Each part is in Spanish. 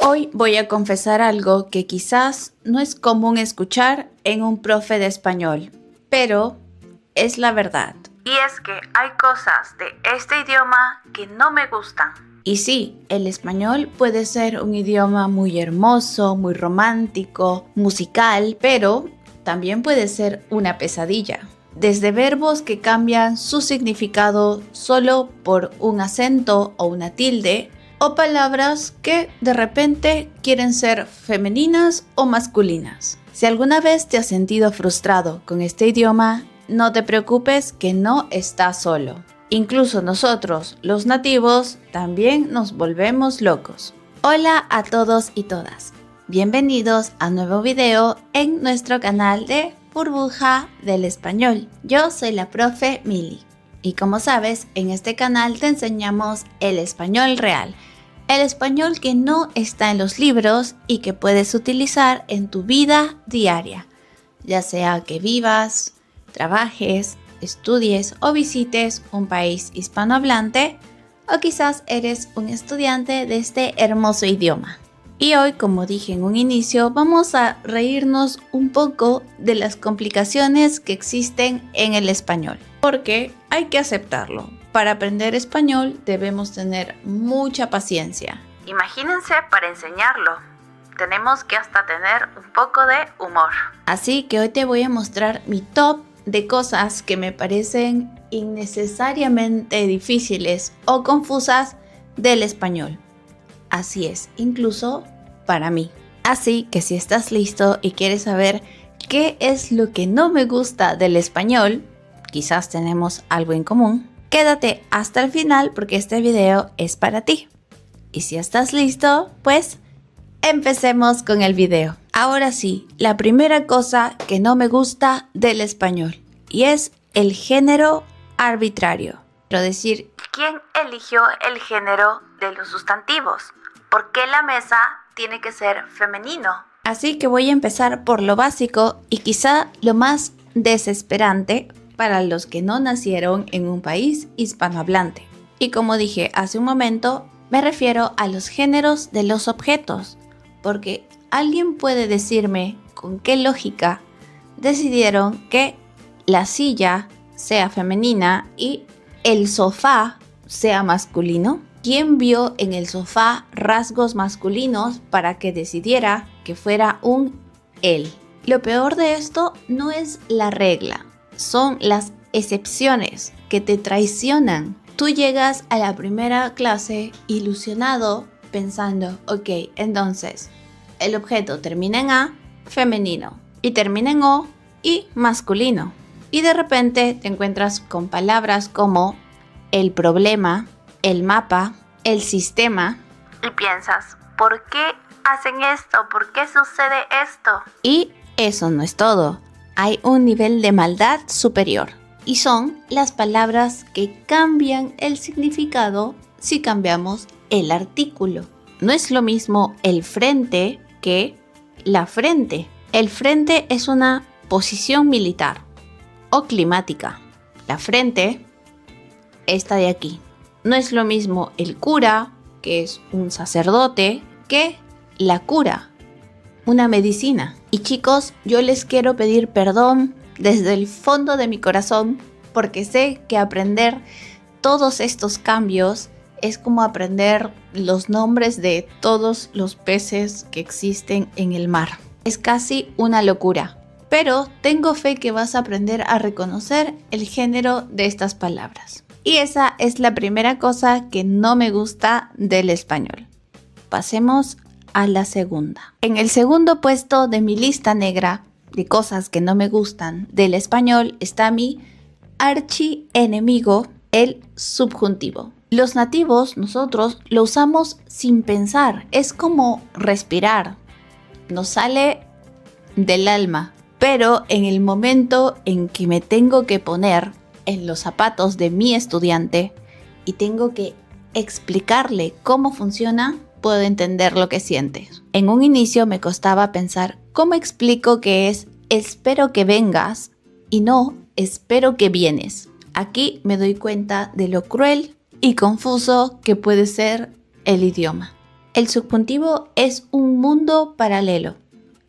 Hoy voy a confesar algo que quizás no es común escuchar en un profe de español, pero es la verdad. Y es que hay cosas de este idioma que no me gustan. Y sí, el español puede ser un idioma muy hermoso, muy romántico, musical, pero también puede ser una pesadilla. Desde verbos que cambian su significado solo por un acento o una tilde, o palabras que de repente quieren ser femeninas o masculinas. Si alguna vez te has sentido frustrado con este idioma, no te preocupes que no estás solo. Incluso nosotros, los nativos, también nos volvemos locos. Hola a todos y todas. Bienvenidos a un nuevo video en nuestro canal de Burbuja del Español. Yo soy la profe Mili. Y como sabes, en este canal te enseñamos el español real. El español que no está en los libros y que puedes utilizar en tu vida diaria. Ya sea que vivas, trabajes, estudies o visites un país hispanohablante, o quizás eres un estudiante de este hermoso idioma. Y hoy, como dije en un inicio, vamos a reírnos un poco de las complicaciones que existen en el español, porque hay que aceptarlo. Para aprender español debemos tener mucha paciencia. Imagínense para enseñarlo. Tenemos que hasta tener un poco de humor. Así que hoy te voy a mostrar mi top de cosas que me parecen innecesariamente difíciles o confusas del español. Así es, incluso para mí. Así que si estás listo y quieres saber qué es lo que no me gusta del español, quizás tenemos algo en común, quédate hasta el final porque este video es para ti. Y si estás listo, pues empecemos con el video. Ahora sí, la primera cosa que no me gusta del español, y es el género arbitrario. Quiero decir, ¿quién eligió el género de los sustantivos? ¿Por qué la mesa tiene que ser femenino? Así que voy a empezar por lo básico y quizá lo más desesperante para los que no nacieron en un país hispanohablante. Y como dije hace un momento, me refiero a los géneros de los objetos, porque alguien puede decirme con qué lógica decidieron que la silla sea femenina y el sofá sea masculino. ¿Quién vio en el sofá rasgos masculinos para que decidiera que fuera un él? Lo peor de esto no es la regla, son las excepciones que te traicionan. Tú llegas a la primera clase ilusionado pensando, ok, entonces el objeto termina en A, femenino, y termina en O, y masculino. Y de repente te encuentras con palabras como el problema, el mapa, el sistema. Y piensas, ¿por qué hacen esto? ¿Por qué sucede esto? Y eso no es todo. Hay un nivel de maldad superior. Y son las palabras que cambian el significado si cambiamos el artículo. No es lo mismo el frente que la frente. El frente es una posición militar o climática. La frente, esta de aquí. No es lo mismo el cura, que es un sacerdote, que la cura, una medicina. Y chicos, yo les quiero pedir perdón desde el fondo de mi corazón, porque sé que aprender todos estos cambios es como aprender los nombres de todos los peces que existen en el mar. Es casi una locura, pero tengo fe que vas a aprender a reconocer el género de estas palabras. Y esa es la primera cosa que no me gusta del español. Pasemos a la segunda. En el segundo puesto de mi lista negra de cosas que no me gustan del español está mi archienemigo, el subjuntivo. Los nativos, nosotros, lo usamos sin pensar. Es como respirar. Nos sale del alma. Pero en el momento en que me tengo que poner en los zapatos de mi estudiante y tengo que explicarle cómo funciona, puedo entender lo que siente. En un inicio me costaba pensar cómo explico que es espero que vengas y no espero que vienes. Aquí me doy cuenta de lo cruel y confuso que puede ser el idioma. El subjuntivo es un mundo paralelo,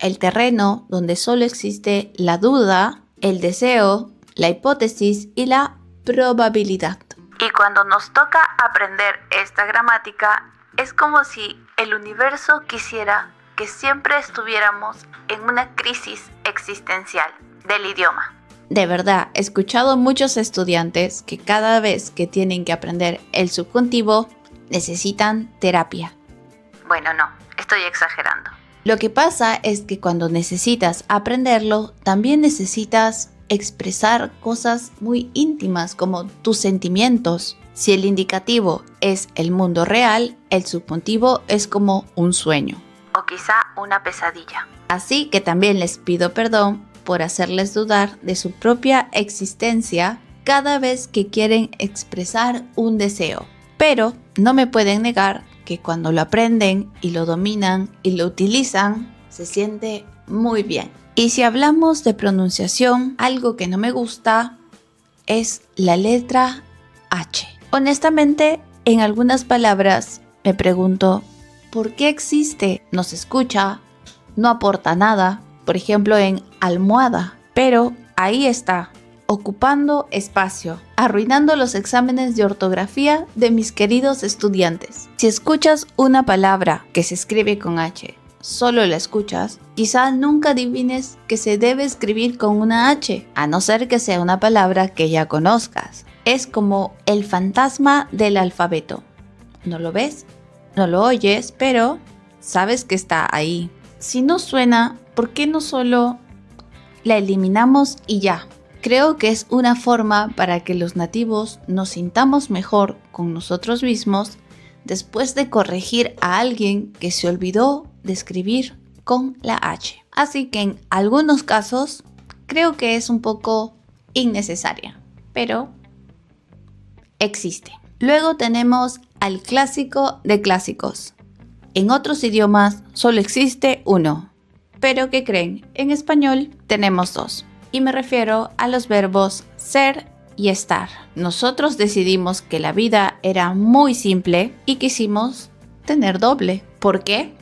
el terreno donde solo existe la duda, el deseo, la hipótesis y la probabilidad. Y cuando nos toca aprender esta gramática, es como si el universo quisiera que siempre estuviéramos en una crisis existencial del idioma. De verdad, he escuchado muchos estudiantes que cada vez que tienen que aprender el subjuntivo necesitan terapia. Bueno, no, estoy exagerando. Lo que pasa es que cuando necesitas aprenderlo, también necesitas expresar cosas muy íntimas como tus sentimientos. Si el indicativo es el mundo real, el subjuntivo es como un sueño. O quizá una pesadilla. Así que también les pido perdón por hacerles dudar de su propia existencia cada vez que quieren expresar un deseo. Pero no me pueden negar que cuando lo aprenden y lo dominan y lo utilizan, se siente muy bien. Y si hablamos de pronunciación, algo que no me gusta es la letra H. Honestamente, en algunas palabras me pregunto, ¿por qué existe? No se escucha, no aporta nada. Por ejemplo, en almohada. Pero ahí está, ocupando espacio, arruinando los exámenes de ortografía de mis queridos estudiantes. Si escuchas una palabra que se escribe con H, solo la escuchas, quizá nunca adivines que se debe escribir con una H, a no ser que sea una palabra que ya conozcas. Es como el fantasma del alfabeto. No lo ves, no lo oyes, pero sabes que está ahí. Si no suena, ¿por qué no solo la eliminamos y ya? Creo que es una forma para que los nativos nos sintamos mejor con nosotros mismos después de corregir a alguien que se olvidó de escribir con la H. Así que en algunos casos creo que es un poco innecesaria, pero existe. Luego tenemos al clásico de clásicos. En otros idiomas solo existe uno. Pero ¿qué creen? En español tenemos dos. Y me refiero a los verbos ser y estar. Nosotros decidimos que la vida era muy simple y quisimos tener doble. ¿Por qué?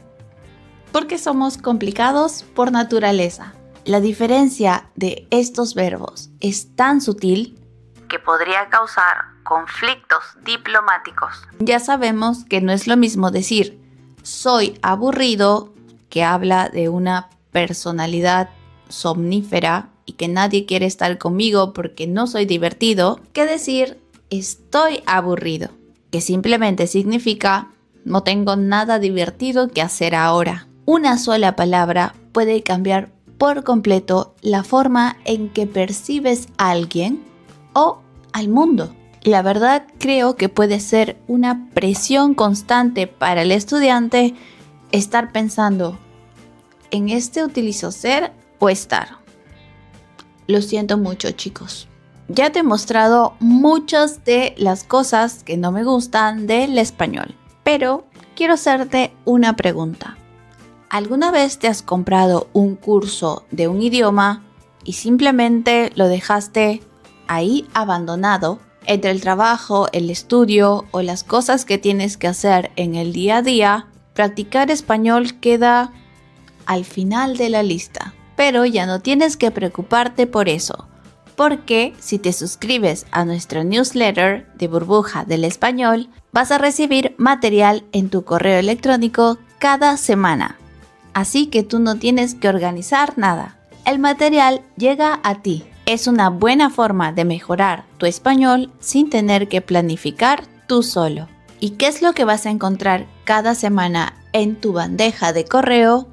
Porque somos complicados por naturaleza. La diferencia de estos verbos es tan sutil que podría causar conflictos diplomáticos. Ya sabemos que no es lo mismo decir soy aburrido, que habla de una personalidad somnífera y que nadie quiere estar conmigo porque no soy divertido, que decir estoy aburrido, que simplemente significa no tengo nada divertido que hacer ahora. Una sola palabra puede cambiar por completo la forma en que percibes a alguien o al mundo. La verdad creo que puede ser una presión constante para el estudiante estar pensando, ¿en este utilizo ser o estar? Lo siento mucho, chicos. Ya te he mostrado muchas de las cosas que no me gustan del español, pero quiero hacerte una pregunta. ¿Alguna vez te has comprado un curso de un idioma y simplemente lo dejaste ahí abandonado? Entre el trabajo, el estudio o las cosas que tienes que hacer en el día a día, practicar español queda al final de la lista. Pero ya no tienes que preocuparte por eso, porque si te suscribes a nuestro newsletter de Burbuja del Español, vas a recibir material en tu correo electrónico cada semana. Así que tú no tienes que organizar nada. El material llega a ti. Es una buena forma de mejorar tu español sin tener que planificar tú solo. ¿Y qué es lo que vas a encontrar cada semana en tu bandeja de correo?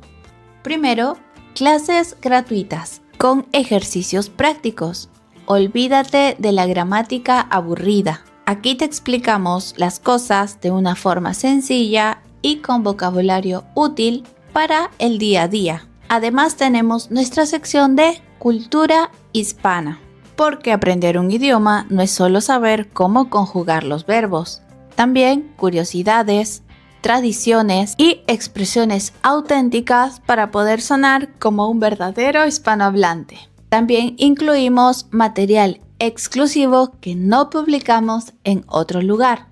Primero, clases gratuitas con ejercicios prácticos. Olvídate de la gramática aburrida. Aquí te explicamos las cosas de una forma sencilla y con vocabulario útil para el día a día. Además tenemos nuestra sección de cultura hispana, porque aprender un idioma no es solo saber cómo conjugar los verbos, también curiosidades, tradiciones y expresiones auténticas para poder sonar como un verdadero hispanohablante. También incluimos material exclusivo que no publicamos en otro lugar.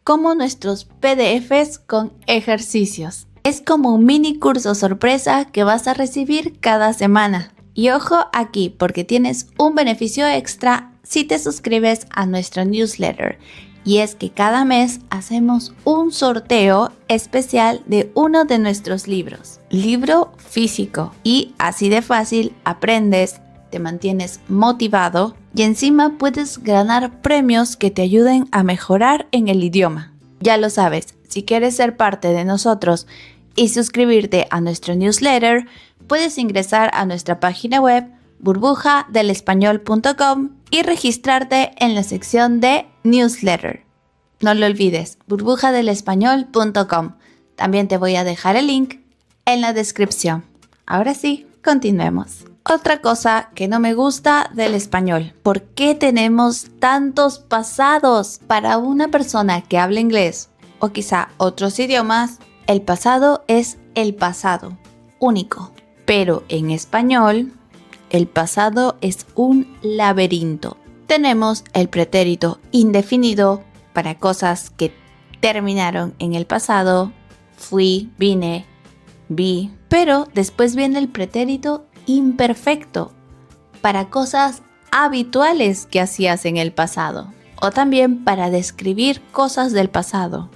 como nuestros PDFs con ejercicios. Es como un mini curso sorpresa que vas a recibir cada semana. Y ojo aquí, porque tienes un beneficio extra si te suscribes a nuestro newsletter. Y es que cada mes hacemos un sorteo especial de uno de nuestros libros. Libro físico. Y así de fácil aprendes, te mantienes motivado y encima puedes ganar premios que te ayuden a mejorar en el idioma. Ya lo sabes, si quieres ser parte de nosotros y suscribirte a nuestro newsletter, puedes ingresar a nuestra página web burbujadelespañol.com y registrarte en la sección de newsletter. No lo olvides, burbujadelespañol.com. También te voy a dejar el link en la descripción. Ahora sí, continuemos. Otra cosa que no me gusta del español, ¿por qué tenemos tantos pasados? Para una persona que habla inglés o quizá otros idiomas, el pasado es el pasado, único. Pero en español, el pasado es un laberinto. Tenemos el pretérito indefinido para cosas que terminaron en el pasado, fui, vine, vi. Pero después viene el pretérito imperfecto para cosas habituales que hacías en el pasado. O también para describir cosas del pasado.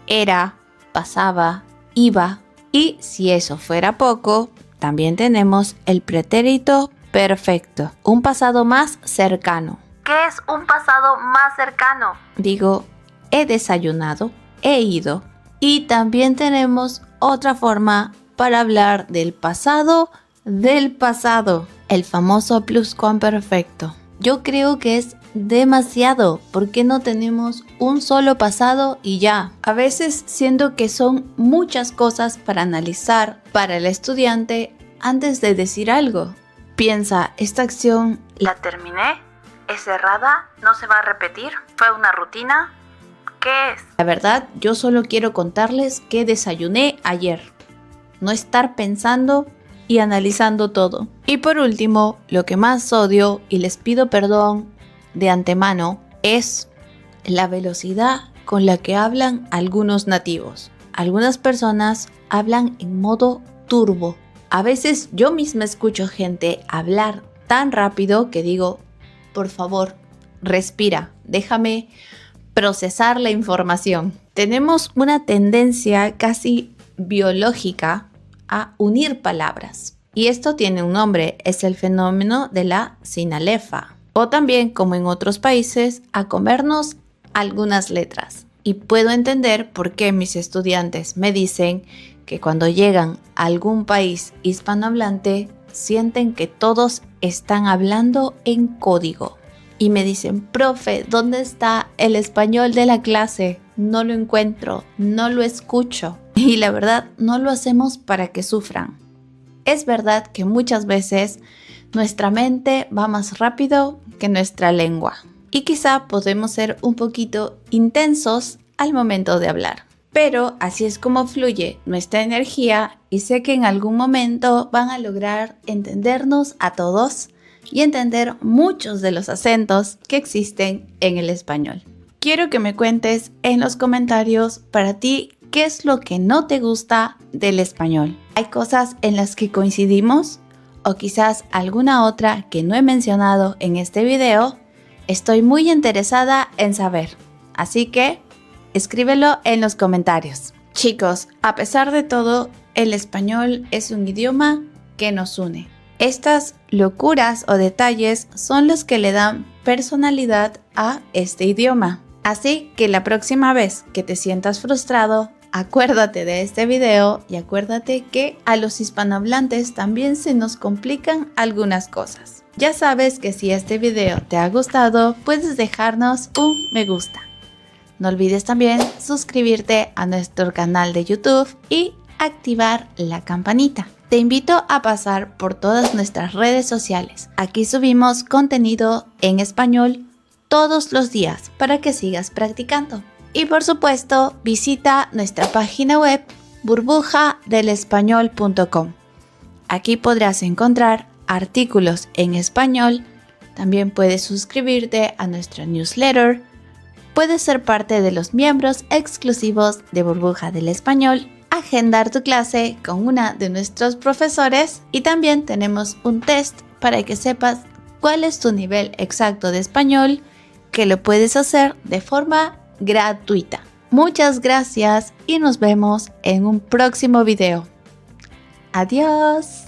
Era, pasaba, iba. Y si eso fuera poco, también tenemos el pretérito perfecto, un pasado más cercano. ¿Qué es un pasado más cercano? Digo, he desayunado, he ido. Y también tenemos otra forma para hablar del pasado, el famoso pluscuamperfecto. Yo creo que es demasiado, porque no tenemos un solo pasado y ya. A veces siento que son muchas cosas para analizar para el estudiante antes de decir algo. Piensa, esta acción ¿la terminé? ¿Es cerrada? ¿No se va a repetir? ¿Fue una rutina? ¿Qué es? La verdad, yo solo quiero contarles que desayuné ayer. No estar pensando y analizando todo. Y por último, lo que más odio, y les pido perdón de antemano, es la velocidad con la que hablan algunos nativos. Algunas personas hablan en modo turbo. A veces yo misma escucho gente hablar tan rápido que digo, por favor, respira, déjame procesar la información. Tenemos una tendencia casi biológica a unir palabras. Y esto tiene un nombre, es el fenómeno de la sinalefa. O también, como en otros países, a comernos algunas letras. Y puedo entender por qué mis estudiantes me dicen que cuando llegan a algún país hispanohablante, sienten que todos están hablando en código. Y me dicen, profe, ¿dónde está el español de la clase? No lo encuentro, no lo escucho. Y la verdad, no lo hacemos para que sufran. Es verdad que muchas veces nuestra mente va más rápido que nuestra lengua. Y quizá podemos ser un poquito intensos al momento de hablar. Pero así es como fluye nuestra energía y sé que en algún momento van a lograr entendernos a todos y entender muchos de los acentos que existen en el español. Quiero que me cuentes en los comentarios para ti qué es lo que no te gusta del español. ¿Hay cosas en las que coincidimos? O quizás alguna otra que no he mencionado en este video. Estoy muy interesada en saber. Así que escríbelo en los comentarios. Chicos, a pesar de todo, el español es un idioma que nos une. Estas locuras o detalles son los que le dan personalidad a este idioma. Así que la próxima vez que te sientas frustrado, acuérdate de este video y acuérdate que a los hispanohablantes también se nos complican algunas cosas. Ya sabes que si este video te ha gustado, puedes dejarnos un me gusta. No olvides también suscribirte a nuestro canal de YouTube y activar la campanita. Te invito a pasar por todas nuestras redes sociales. Aquí subimos contenido en español todos los días para que sigas practicando. Y por supuesto, visita nuestra página web burbujadelespañol.com. Aquí podrás encontrar artículos en español. También puedes suscribirte a nuestro newsletter, Puedes ser parte de los miembros exclusivos de Burbuja del Español, agendar tu clase con una de nuestros profesores y también tenemos un test para que sepas cuál es tu nivel exacto de español, que lo puedes hacer de forma gratuita. Muchas gracias y nos vemos en un próximo video. Adiós.